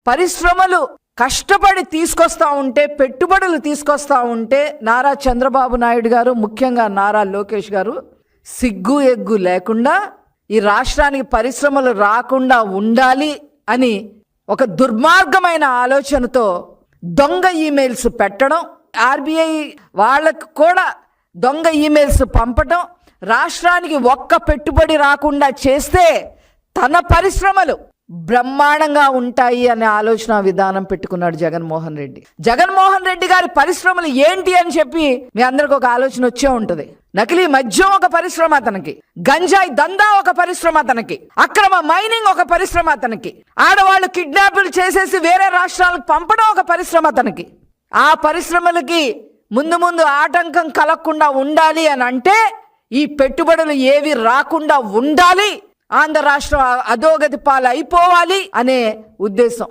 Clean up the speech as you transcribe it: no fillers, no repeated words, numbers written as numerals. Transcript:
పరిశ్రమలు కష్టపడి తీసుకొస్తా ఉంటే, పెట్టుబడులు తీసుకొస్తా ఉంటే నారా చంద్రబాబు నాయుడు గారు, ముఖ్యంగా నారా లోకేష్ గారు సిగ్గు ఎగ్గు లేకుండా ఈ రాష్ట్రానికి పరిశ్రమలు రాకుండా ఉండాలి అని ఒక దుర్మార్గమైన ఆలోచనతో దొంగ ఈమెయిల్స్ పెట్టడం, ఆర్బీఐ వాళ్ళకు కూడా దొంగ ఈమెయిల్స్ పంపటం, రాష్ట్రానికి ఒక్క పెట్టుబడి రాకుండా చేస్తే తన పరిశ్రమలు బ్రహ్మాండంగా ఉంటాయి అనే ఆలోచన విధానం పెట్టుకున్నాడు జగన్మోహన్ రెడ్డి. జగన్మోహన్ రెడ్డి గారి పరిశ్రమలు ఏంటి అని చెప్పి మీ అందరికి ఒక ఆలోచన వచ్చే ఉంటుంది. నకిలీ మద్యం ఒక పరిశ్రమ అతనికి, గంజాయి దందా ఒక పరిశ్రమ అతనికి, అక్రమ మైనింగ్ ఒక పరిశ్రమ అతనికి, ఆడవాళ్ళు కిడ్నాపులు చేసేసి వేరే రాష్ట్రాలకు పంపడం ఒక పరిశ్రమ అతనికి. ఆ పరిశ్రమలకి ముందు ముందు ఆటంకం కలగకుండా ఉండాలి అని అంటే ఈ పెట్టుబడులు ఏవి రాకుండా ఉండాలి, ఆంధ్ర రాష్ట్రం అధోగతి పాలు అయిపోవాలి అనే ఉద్దేశం.